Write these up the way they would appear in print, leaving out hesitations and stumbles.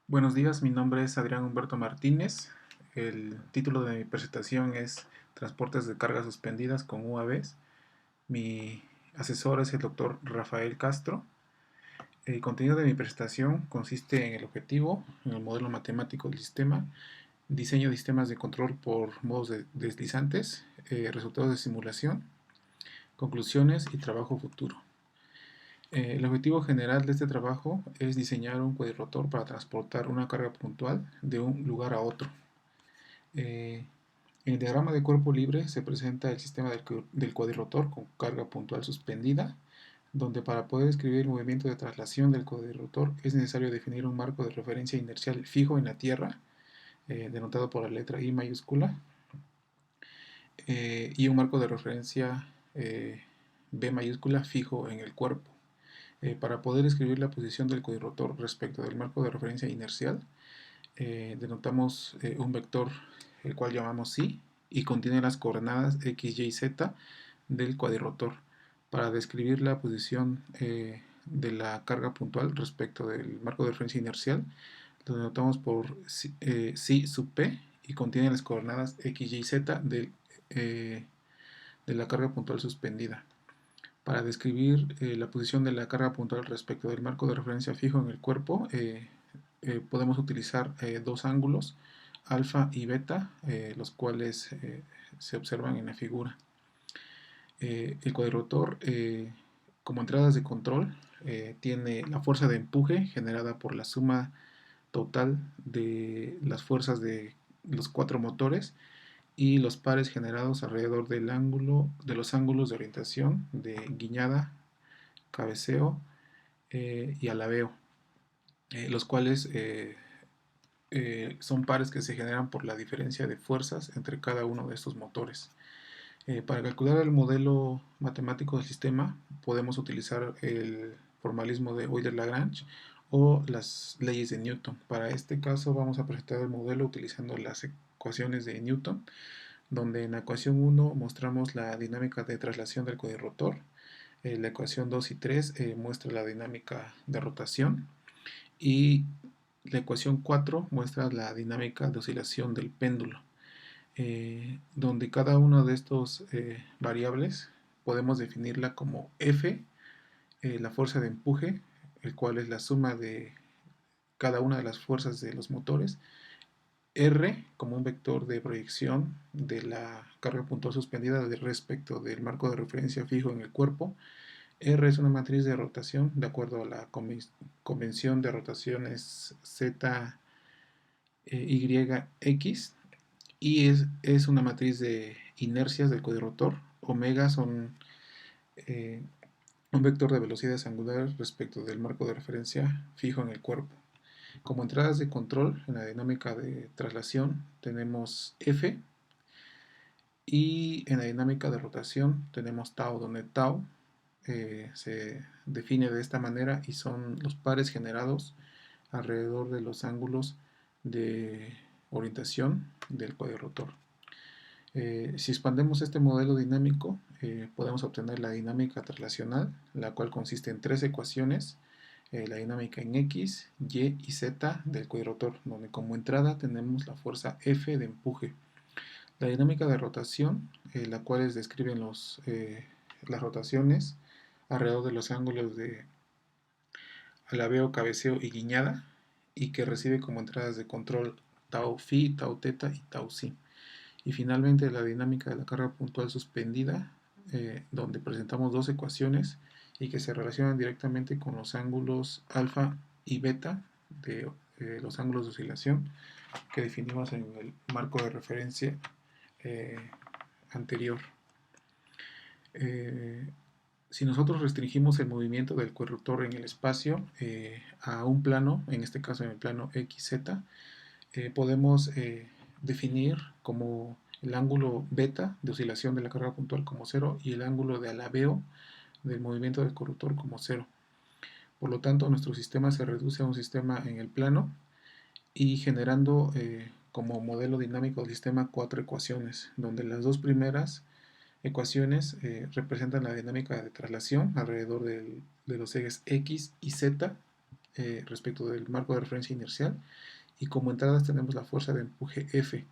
Buenos días, mi nombre es Adrián Humberto Martínez. El título de mi presentación es Transportes de cargas suspendidas con UAVs. Mi asesor es el doctor Rafael Castro. El contenido de mi presentación consiste en el objetivo, en el modelo matemático del sistema, diseño de sistemas de control por modos deslizantes, resultados de simulación, conclusiones y trabajo futuro. El objetivo general de este trabajo es diseñar un cuadrirrotor para transportar una carga puntual de un lugar a otro. En el diagrama de cuerpo libre se presenta el sistema del cuadrirrotor con carga puntual suspendida, donde para poder describir el movimiento de traslación del cuadrirrotor es necesario definir un marco de referencia inercial fijo en la Tierra, denotado por la letra I mayúscula, y un marco de referencia B mayúscula fijo en el cuerpo. Para poder escribir la posición del cuadrirrotor respecto del marco de referencia inercial, denotamos un vector el cual llamamos psi y contiene las coordenadas x, y, z del cuadrirrotor. Para describir la posición de la carga puntual respecto del marco de referencia inercial, lo denotamos por psi sub p y contiene las coordenadas x, y, z de la carga puntual suspendida. Para describir la posición de la carga puntual respecto del marco de referencia fijo en el cuerpo, podemos utilizar dos ángulos, alfa y beta, los cuales se observan en la figura. El cuadrirrotor, como entradas de control, tiene la fuerza de empuje generada por la suma total de las fuerzas de los cuatro motores y los pares generados alrededor del ángulo, de los ángulos de orientación de guiñada, cabeceo y alabeo, los cuales son pares que se generan por la diferencia de fuerzas entre cada uno de estos motores. Para calcular el modelo matemático del sistema podemos utilizar el formalismo de Euler-Lagrange o las leyes de Newton. Para este caso vamos a presentar el modelo utilizando las ecuaciones de Newton, donde en la ecuación 1 mostramos la dinámica de traslación del cuadrirrotor, la ecuación 2 y 3 muestra la dinámica de rotación y la ecuación 4 muestra la dinámica de oscilación del péndulo, donde cada una de estos variables podemos definirla como F, la fuerza de empuje, el cual es la suma de cada una de las fuerzas de los motores, R como un vector de proyección de la carga puntual suspendida respecto del marco de referencia fijo en el cuerpo. R es una matriz de rotación de acuerdo a la convención de rotaciones Z, Y, X, y es una matriz de inercias del cuadrirrotor. Omega son un vector de velocidades angulares respecto del marco de referencia fijo en el cuerpo. Como entradas de control en la dinámica de traslación tenemos F, y en la dinámica de rotación tenemos tau, donde tau se define de esta manera y son los pares generados alrededor de los ángulos de orientación del cuadrirrotor. Si expandemos este modelo dinámico, podemos obtener la dinámica traslacional, la cual consiste en tres ecuaciones, la dinámica en X, Y y Z del cuadrirrotor, donde como entrada tenemos la fuerza F de empuje. La dinámica de rotación, la cual describen las rotaciones alrededor de los ángulos de alabeo, cabeceo y guiñada, y que recibe como entradas de control tau phi, tau teta y tau si. Y finalmente la dinámica de la carga puntual suspendida, donde presentamos dos ecuaciones y que se relacionan directamente con los ángulos alfa y beta de los ángulos de oscilación que definimos en el marco de referencia anterior. Si nosotros restringimos el movimiento del cuadrirrotor en el espacio a un plano, en este caso en el plano XZ, podemos definir como el ángulo beta de oscilación de la carga puntual como 0 y el ángulo de alabeo del movimiento del cuadrirrotor como 0. Por lo tanto, nuestro sistema se reduce a un sistema en el plano y generando como modelo dinámico del sistema cuatro ecuaciones, donde las dos primeras ecuaciones representan la dinámica de traslación alrededor de los ejes X y Z respecto del marco de referencia inercial, y como entradas tenemos la fuerza de empuje F.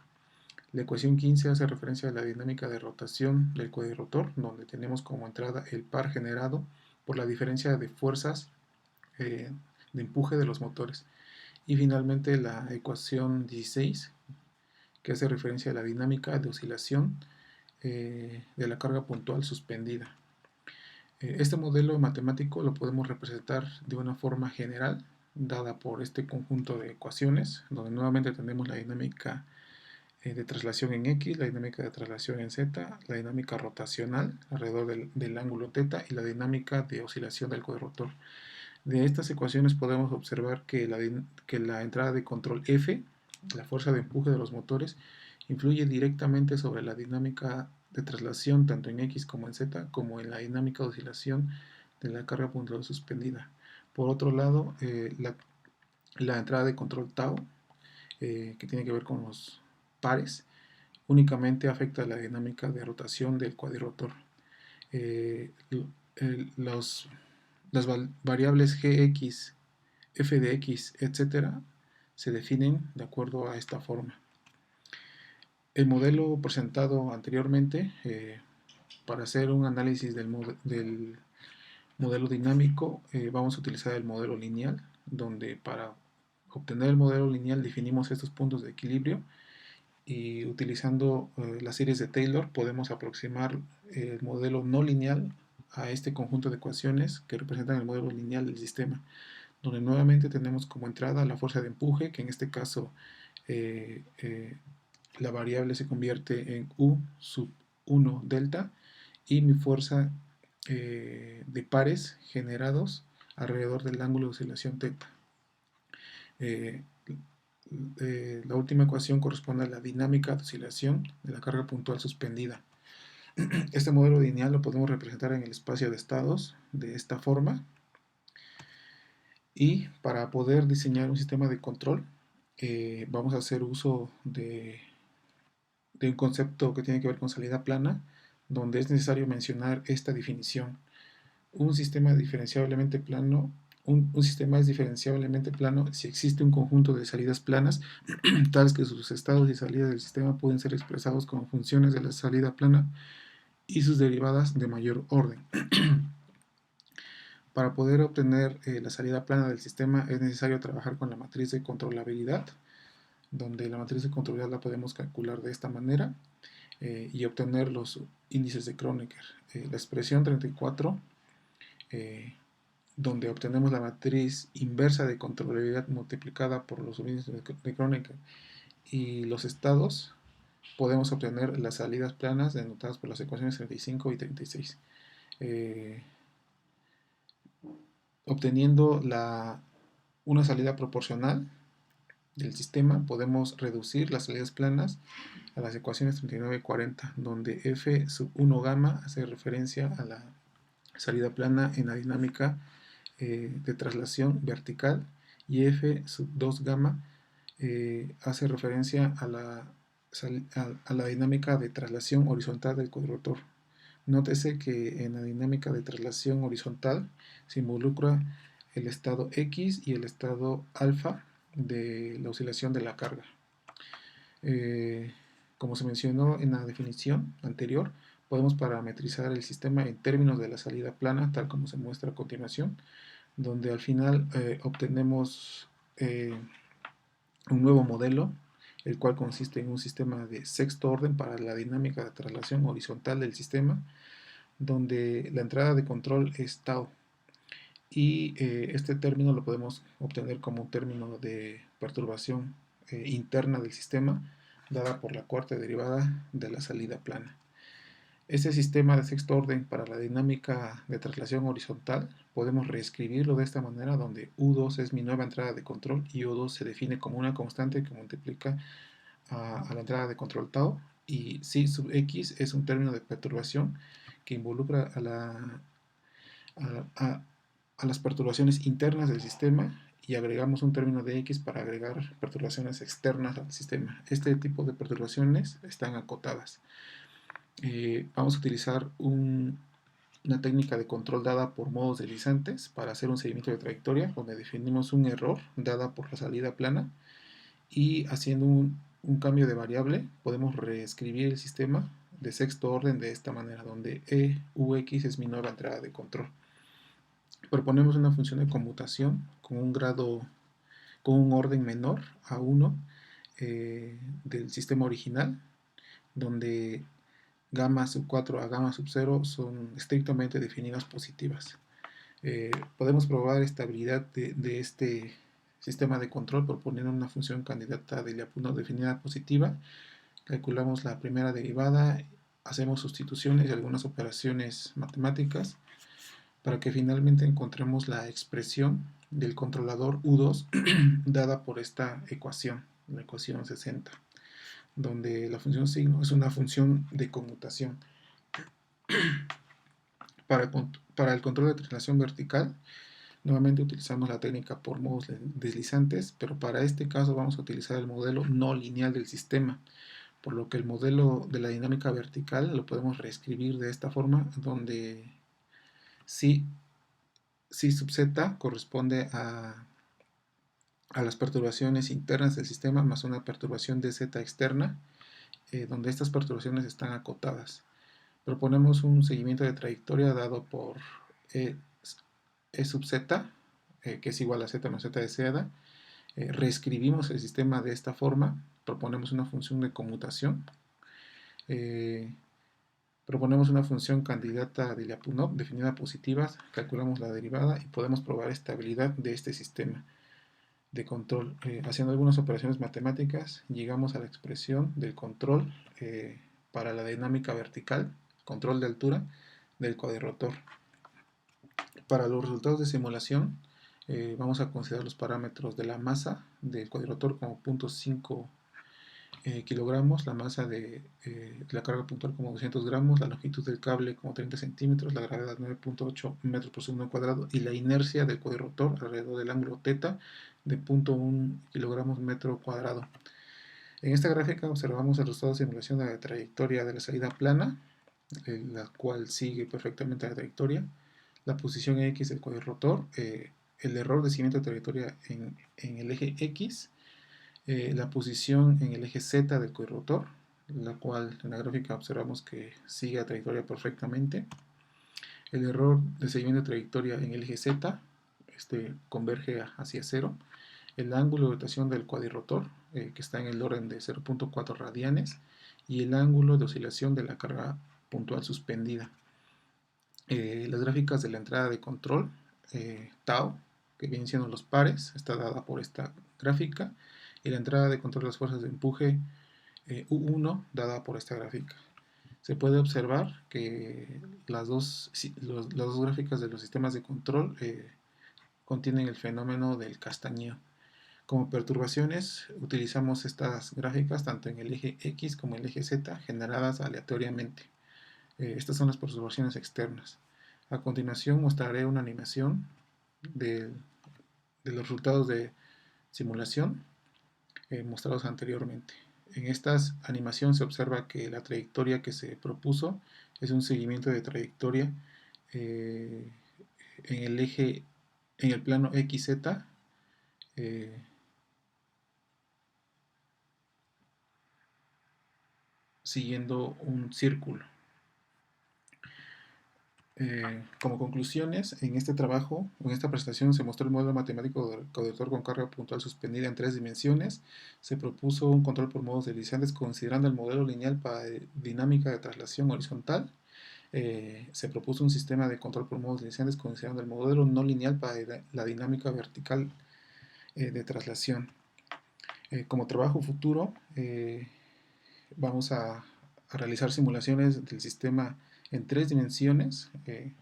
La ecuación 15 hace referencia a la dinámica de rotación del codirrotor, donde tenemos como entrada el par generado por la diferencia de fuerzas de empuje de los motores. Y finalmente la ecuación 16, que hace referencia a la dinámica de oscilación de la carga puntual suspendida. Este modelo matemático lo podemos representar de una forma general, dada por este conjunto de ecuaciones, donde nuevamente tenemos la dinámica de traslación en X, la dinámica de traslación en Z, la dinámica rotacional alrededor del ángulo θ y la dinámica de oscilación del codirrotor. De estas ecuaciones podemos observar que la entrada de control F, la fuerza de empuje de los motores, influye directamente sobre la dinámica de traslación tanto en X como en Z, como en la dinámica de oscilación de la carga puntual suspendida. Por otro lado, la entrada de control tau, que tiene que ver con los pares, únicamente afecta la dinámica de rotación del cuadrirrotor. Las variables gx, f de x, etc. se definen de acuerdo a esta forma. El modelo presentado anteriormente, para hacer un análisis del modelo dinámico, vamos a utilizar el modelo lineal, donde para obtener el modelo lineal definimos estos puntos de equilibrio y utilizando las series de Taylor podemos aproximar el modelo no lineal a este conjunto de ecuaciones que representan el modelo lineal del sistema, donde nuevamente tenemos como entrada la fuerza de empuje, que en este caso la variable se convierte en U sub 1 delta, y mi fuerza de pares generados alrededor del ángulo de oscilación θ. La última ecuación corresponde a la dinámica de oscilación de la carga puntual suspendida. Este modelo lineal lo podemos representar en el espacio de estados de esta forma. Y para poder diseñar un sistema de control, vamos a hacer uso de un concepto que tiene que ver con salida plana, donde es necesario mencionar esta definición. Un sistema diferenciablemente plano un sistema es diferenciablemente plano si existe un conjunto de salidas planas, tales que sus estados y salidas del sistema pueden ser expresados como funciones de la salida plana y sus derivadas de mayor orden. Para poder obtener la salida plana del sistema es necesario trabajar con la matriz de controlabilidad, donde la matriz de controlabilidad la podemos calcular de esta manera y obtener los índices de Kronecker. La expresión 34, donde obtenemos la matriz inversa de controlabilidad multiplicada por los índices de Kronecker y los estados, podemos obtener las salidas planas denotadas por las ecuaciones 35 y 36. Obteniendo una salida proporcional del sistema, podemos reducir las salidas planas a las ecuaciones 39 y 40, donde f sub 1 gamma hace referencia a la salida plana en la dinámica de traslación vertical y f sub 2 gamma hace referencia a la dinámica de traslación horizontal del cuadrotor. Nótese que en la dinámica de traslación horizontal se involucra el estado X y el estado alfa de la oscilación de la carga. Como se mencionó en la definición anterior, podemos parametrizar el sistema en términos de la salida plana, tal como se muestra a continuación, donde al final obtenemos un nuevo modelo, el cual consiste en un sistema de sexto orden para la dinámica de traslación horizontal del sistema, donde la entrada de control es tau. Y este término lo podemos obtener como un término de perturbación interna del sistema, dada por la cuarta derivada de la salida plana. Este sistema de sexto orden para la dinámica de traslación horizontal podemos reescribirlo de esta manera, donde U2 es mi nueva entrada de control y U2 se define como una constante que multiplica a la entrada de control tau, y psi sub x es un término de perturbación que involucra a las perturbaciones internas del sistema, y agregamos un término de x para agregar perturbaciones externas al sistema. Este tipo de perturbaciones están acotadas. Vamos a utilizar un una técnica de control dada por modos deslizantes para hacer un seguimiento de trayectoria, donde definimos un error dada por la salida plana y haciendo un cambio de variable podemos reescribir el sistema de sexto orden de esta manera, donde EUX es mi nueva entrada de control. Proponemos una función de conmutación con un grado, con un orden menor a 1 del sistema original, donde gamma sub 4 a gamma sub 0 son estrictamente definidas positivas. Podemos probar estabilidad de este sistema de control proponiendo una función candidata de Lyapunov definida positiva. Calculamos la primera derivada, hacemos sustituciones y algunas operaciones matemáticas para que finalmente encontremos la expresión del controlador U2 dada por esta ecuación, la ecuación 60, donde la función signo es una función de conmutación. Para el control de traslación vertical, nuevamente utilizamos la técnica por modos deslizantes, pero para este caso vamos a utilizar el modelo no lineal del sistema, por lo que el modelo de la dinámica vertical lo podemos reescribir de esta forma, donde si sub z corresponde a las perturbaciones internas del sistema más una perturbación de z externa, donde estas perturbaciones están acotadas. Proponemos un seguimiento de trayectoria dado por E sub z, que es igual a z más z deseada. Reescribimos el sistema de esta forma, proponemos una función de conmutación, proponemos una función candidata de Lyapunov definida positiva, calculamos la derivada y podemos probar estabilidad de este sistema de control. Haciendo algunas operaciones matemáticas, llegamos a la expresión del control para la dinámica vertical, control de altura del cuadrirrotor. Para los resultados de simulación, vamos a considerar los parámetros de la masa del cuadrirrotor como 0.5 kilogramos, la masa de la carga puntual como 200 gramos, la longitud del cable como 30 centímetros, la gravedad 9.8 metros por segundo cuadrado y la inercia del cuadrirrotor alrededor del ángulo θ de 0.1 kilogramos metro cuadrado. En esta gráfica observamos el resultado de simulación de la trayectoria de la salida plana, la cual sigue perfectamente la trayectoria, la posición X del cuadrirrotor, el error de seguimiento de trayectoria en el eje X, la posición en el eje Z del cuadrirrotor, la cual en la gráfica observamos que sigue la trayectoria perfectamente, el error de seguimiento de trayectoria en el eje Z, este converge hacia 0, el ángulo de rotación del cuadrirrotor, que está en el orden de 0.4 radianes, y el ángulo de oscilación de la carga puntual suspendida. Las gráficas de la entrada de control, tau, que vienen siendo los pares, está dada por esta gráfica, y la entrada de control de las fuerzas de empuje, U1, dada por esta gráfica. Se puede observar que las dos gráficas de los sistemas de control contienen el fenómeno del castañeo. Como perturbaciones, utilizamos estas gráficas tanto en el eje X como en el eje Z, generadas aleatoriamente. Estas son las perturbaciones externas. A continuación mostraré una animación de los resultados de simulación mostrados anteriormente. En esta animación se observa que la trayectoria que se propuso es un seguimiento de trayectoria en el eje, en el plano XZ, siguiendo un círculo. Como conclusiones, en este trabajo, en esta presentación se mostró el modelo matemático del cuadrirrotor con carga puntual suspendida en 3 dimensiones. Se propuso un control por modos deslizantes considerando el modelo lineal para dinámica de traslación horizontal. Se propuso un sistema de control por modos deslizantes considerando el modelo no lineal para la dinámica vertical de traslación. Como trabajo futuro, vamos a realizar simulaciones del sistema en 3 dimensiones, que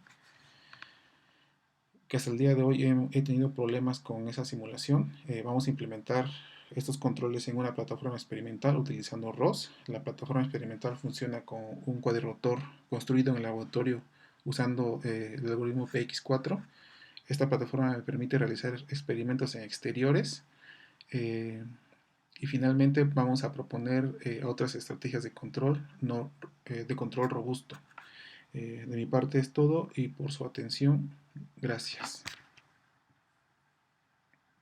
hasta el día de hoy he tenido problemas con esa simulación. Vamos a implementar estos controles en una plataforma experimental utilizando ROS. La plataforma experimental funciona con un cuadrirrotor construido en el laboratorio usando el algoritmo PX4. Esta plataforma me permite realizar experimentos en exteriores. Y finalmente vamos a proponer otras estrategias de control, de control robusto. De mi parte es todo y por su atención, gracias.